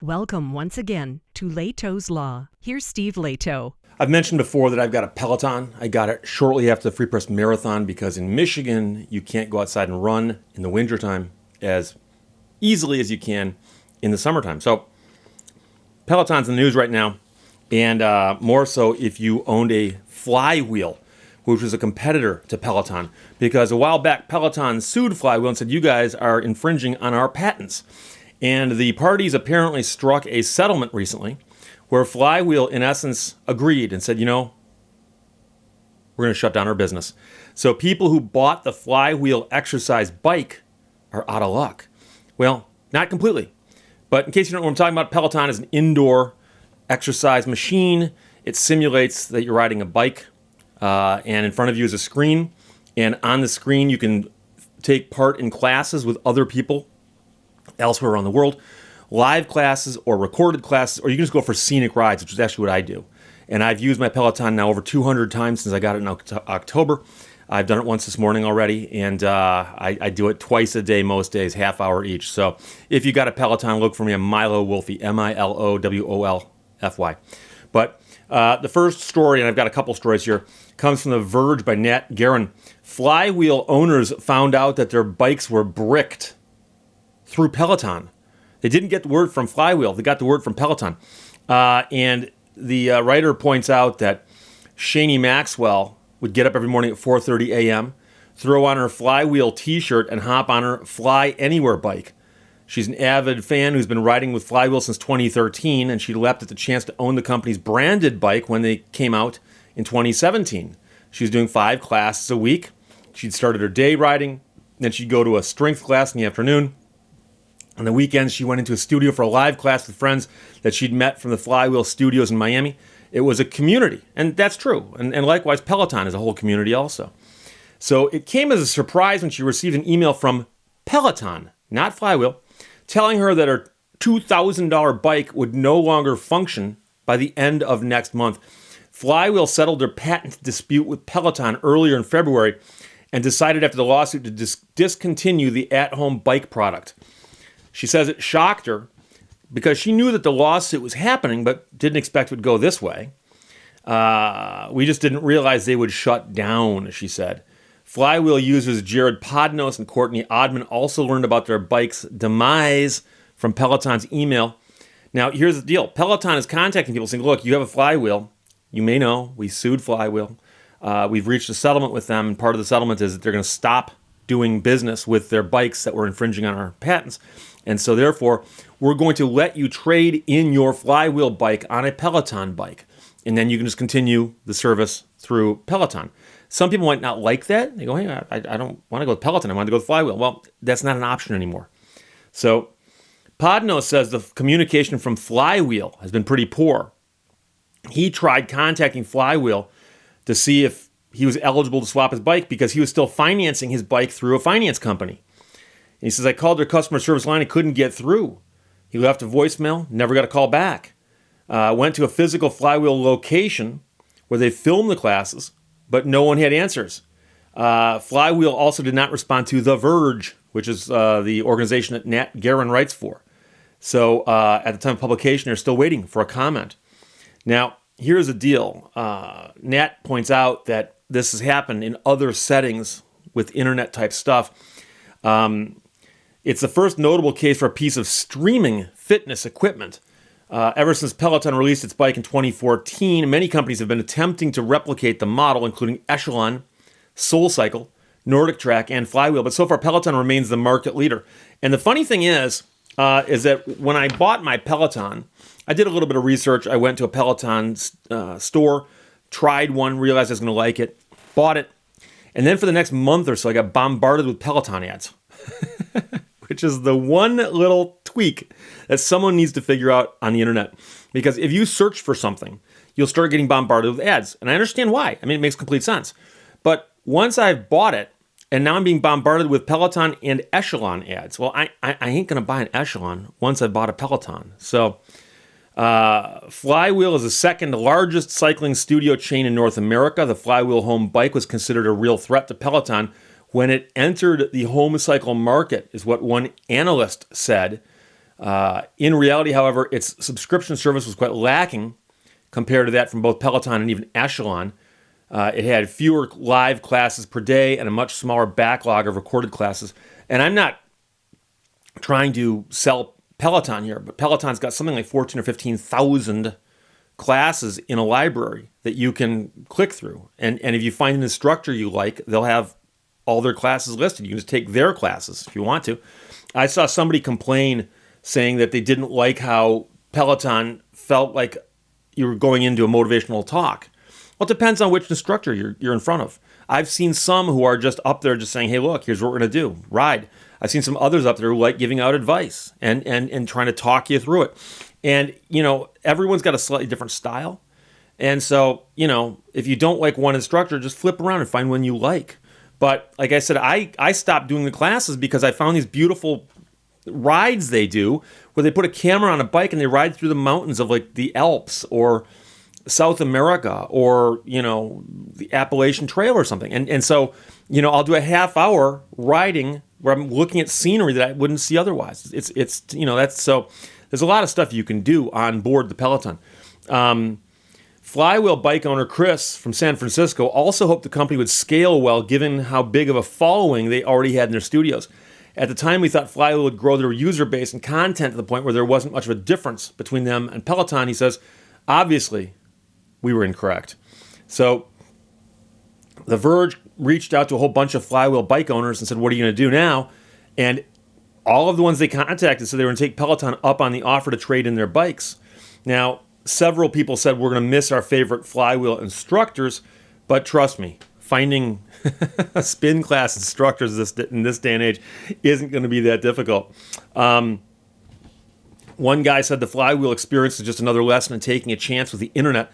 Welcome once again to Lehto's Law. Here's Steve Lehto. I've mentioned before that I've got a Peloton. I got it shortly after the Free Press Marathon because in Michigan, you can't go outside and run in the wintertime as easily as you can in the summertime. So Peloton's in the news right now, and more so if you owned a Flywheel, which was a competitor to Peloton, because a while back, Peloton sued Flywheel and said, you guys are infringing on our patents. And the parties apparently struck a settlement recently where Flywheel, in essence, agreed and said, we're going to shut down our business. So people who bought the Flywheel exercise bike are out of luck. Well, not completely. But in case you don't know what I'm talking about, Peloton is an indoor exercise machine. It simulates that you're riding a bike, and in front of you is a screen. And on the screen, you can take part in classes with other people elsewhere around the world, live classes or recorded classes, or you can just go for scenic rides, which is actually what I do. And I've used my Peloton now over 200 times since I got it in October. I've done it once this morning already, and I do it twice a day, most days, half hour each. So if you got a Peloton, look for me. I'm Milo Wolfie, Milowolfy. But the first story, and I've got a couple stories here, comes from The Verge by Nat Guerin. Flywheel owners found out that their bikes were bricked through Peloton. They didn't get the word from Flywheel. They got the word from Peloton. And the writer points out that Shani Maxwell would get up every morning at 4:30 a.m., throw on her Flywheel t-shirt, and hop on her Fly Anywhere bike. She's an avid fan who's been riding with Flywheel since 2013, and she leapt at the chance to own the company's branded bike when they came out in 2017. She was doing 5 classes a week. She'd started her day riding, then she'd go to a strength class in the afternoon. On the weekends, she went into a studio for a live class with friends that she'd met from the Flywheel studios in Miami. It was a community, and that's true. And likewise, Peloton is a whole community also. So it came as a surprise when she received an email from Peloton, not Flywheel, telling her that her $2,000 bike would no longer function by the end of next month. Flywheel settled their patent dispute with Peloton earlier in February and decided after the lawsuit to discontinue the at-home bike product. She says it shocked her because she knew that the lawsuit was happening, but didn't expect it would go this way. We just didn't realize they would shut down, she said. Flywheel users Jared Podnos and Courtney Odman also learned about their bike's demise from Peloton's email. Now, here's the deal. Peloton is contacting people saying, look, you have a Flywheel. You may know we sued Flywheel. We've reached a settlement with them, and part of the settlement is that they're going to stop doing business with their bikes that were infringing on our patents. And so therefore, we're going to let you trade in your Flywheel bike on a Peloton bike. And then you can just continue the service through Peloton. Some people might not like that. They go, hey, I don't want to go with Peloton. I want to go with Flywheel. Well, that's not an option anymore. So Podnos says the communication from Flywheel has been pretty poor. He tried contacting Flywheel to see if he was eligible to swap his bike because he was still financing his bike through a finance company. And he says, I called their customer service line and couldn't get through. He left a voicemail, never got a call back. Went to a physical Flywheel location where they filmed the classes, but no one had answers. Flywheel also did not respond to The Verge, which is the organization that Nat Guerin writes for. So at the time of publication, they're still waiting for a comment. Now, here's the deal. Nat points out that this has happened in other settings with internet-type stuff. It's the first notable case for a piece of streaming fitness equipment. Ever since Peloton released its bike in 2014, many companies have been attempting to replicate the model, including Echelon, SoulCycle, Nordic Track, and Flywheel. But so far, Peloton remains the market leader. And the funny thing is that when I bought my Peloton, I did a little bit of research. I went to a Peloton store, tried one, realized I was going to like it, bought it. And then for the next month or so, I got bombarded with Peloton ads. Which is the one little tweak that someone needs to figure out on the internet. Because if you search for something, you'll start getting bombarded with ads. And I understand why. I mean, it makes complete sense. But once I've bought it, and now I'm being bombarded with Peloton and Echelon ads. Well, I ain't going to buy an Echelon once I've bought a Peloton. So Flywheel is the second largest cycling studio chain in North America. The Flywheel home bike was considered a real threat to Peloton when it entered the home cycle market, is what one analyst said. In reality, however, its subscription service was quite lacking compared to that from both Peloton and even Echelon. It had fewer live classes per day and a much smaller backlog of recorded classes. And I'm not trying to sell Peloton here, but Peloton's got something like 14 or 15,000 classes in a library that you can click through. And if you find an instructor you like, they'll have all their classes listed. You can just take their classes if you want to. I saw somebody complain saying that they didn't like how Peloton felt like you were going into a motivational talk. Well, it depends on which instructor you're in front of. I've seen some who are just up there just saying, hey, look, here's what we're going to do, ride. I've seen some others up there who like giving out advice and trying to talk you through it. And, everyone's got a slightly different style. And so, if you don't like one instructor, just flip around and find one you like. But like I said, I stopped doing the classes because I found these beautiful rides they do where they put a camera on a bike and they ride through the mountains of like the Alps or South America or, the Appalachian Trail or something. And so, I'll do a half hour riding where I'm looking at scenery that I wouldn't see otherwise. That's so there's a lot of stuff you can do on board the Peloton. Flywheel bike owner Chris from San Francisco also hoped the company would scale well given how big of a following they already had in their studios. At the time, we thought Flywheel would grow their user base and content to the point where there wasn't much of a difference between them and Peloton. He says, obviously, we were incorrect. So The Verge reached out to a whole bunch of Flywheel bike owners and said, what are you going to do now? And all of the ones they contacted said they were going to take Peloton up on the offer to trade in their bikes. Now, several people said we're going to miss our favorite Flywheel instructors, but trust me, finding spin class instructors in this day and age isn't going to be that difficult. One guy said the Flywheel experience is just another lesson in taking a chance with the internet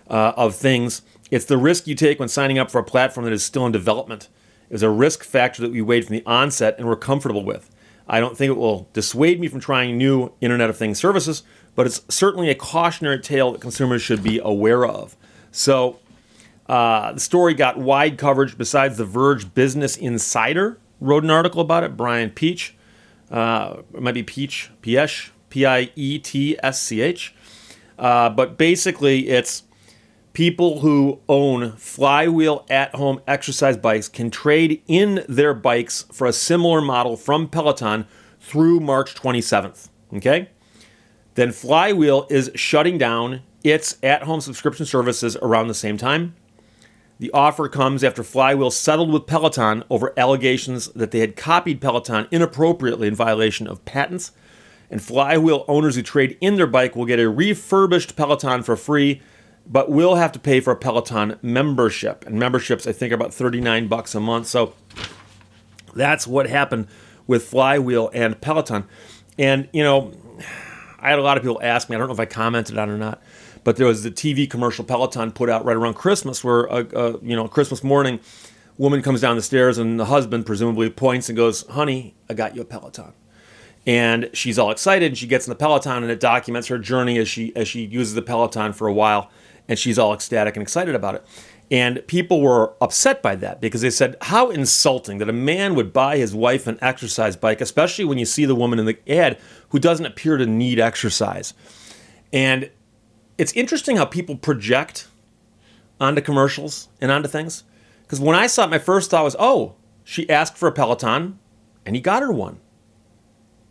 of things. It's the risk you take when signing up for a platform that is still in development. It was a risk factor that we weighed from the onset and we're comfortable with. I don't think it will dissuade me from trying new Internet of Things services, but it's certainly a cautionary tale that consumers should be aware of. So the story got wide coverage. Besides, The Verge Business Insider wrote an article about it. Brian Peach, it might be Peach, Piesch, Pietsch. But basically, it's people who own Flywheel at-home exercise bikes can trade in their bikes for a similar model from Peloton through March 27th. Okay? Then Flywheel is shutting down its at-home subscription services around the same time. The offer comes after Flywheel settled with Peloton over allegations that they had copied Peloton inappropriately in violation of patents. And Flywheel owners who trade in their bike will get a refurbished Peloton for free, but will have to pay for a Peloton membership. And memberships, I think, are about $39 a month. So that's what happened with Flywheel and Peloton. And, I had a lot of people ask me, I don't know if I commented on it or not, but there was the TV commercial Peloton put out right around Christmas where, Christmas morning, woman comes down the stairs and the husband presumably points and goes, honey, I got you a Peloton. And she's all excited and she gets in the Peloton and it documents her journey as she uses the Peloton for a while. And she's all ecstatic and excited about it. And people were upset by that because they said, how insulting that a man would buy his wife an exercise bike, especially when you see the woman in the ad who doesn't appear to need exercise. And it's interesting how people project onto commercials and onto things. Because when I saw it, my first thought was, oh, she asked for a Peloton and he got her one.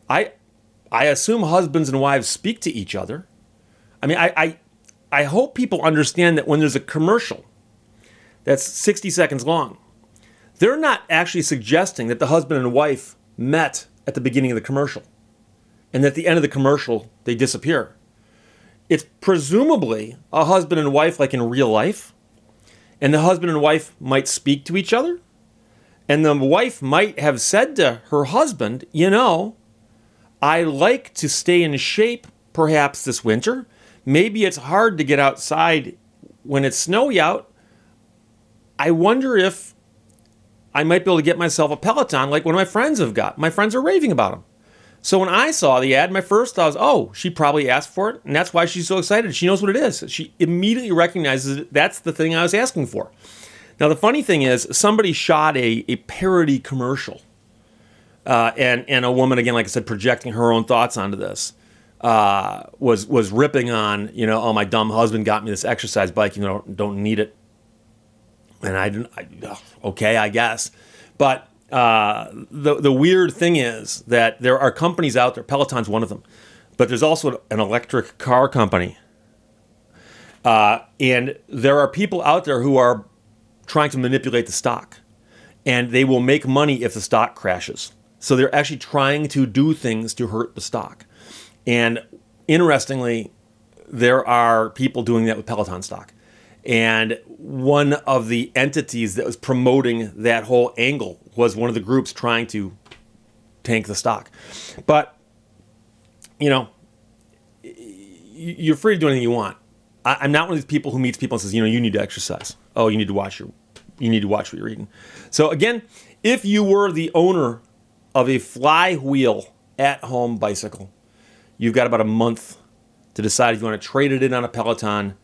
I assume husbands and wives speak to each other. I mean, I hope people understand that when there's a commercial that's 60 seconds long, they're not actually suggesting that the husband and wife met at the beginning of the commercial and at the end of the commercial they disappear. It's presumably a husband and wife like in real life, and the husband and wife might speak to each other, and the wife might have said to her husband, I like to stay in shape perhaps this winter. Maybe it's hard to get outside when it's snowy out. I wonder if I might be able to get myself a Peloton like one of my friends have got. My friends are raving about them. So when I saw the ad, my first thought was, oh, she probably asked for it, and that's why she's so excited. She knows what it is. She immediately recognizes that's the thing I was asking for. Now, the funny thing is, somebody shot a parody commercial and a woman, again, like I said, projecting her own thoughts onto this, was ripping on, oh, my dumb husband got me this exercise bike, don't need it. And I didn't, okay, I guess. But the weird thing is that there are companies out there, Peloton's one of them, but there's also an electric car company. And there are people out there who are trying to manipulate the stock. And they will make money if the stock crashes. So they're actually trying to do things to hurt the stock. And interestingly, there are people doing that with Peloton stock. And one of the entities that was promoting that whole angle was one of the groups trying to tank the stock. But, you're free to do anything you want. I'm not one of these people who meets people and says, you need to exercise. Oh, you need to watch what you're eating. So again, if you were the owner of a Flywheel at-home bicycle, you've got about a month to decide if you want to trade it in on a Peloton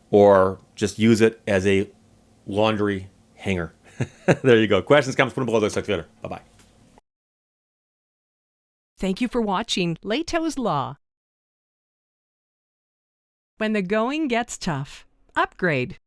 or just use it as a laundry hanger. There you go. Questions, comments, put them below. Talk to you later. Bye-bye. Thank you for watching Lehto's Law. When the going gets tough, upgrade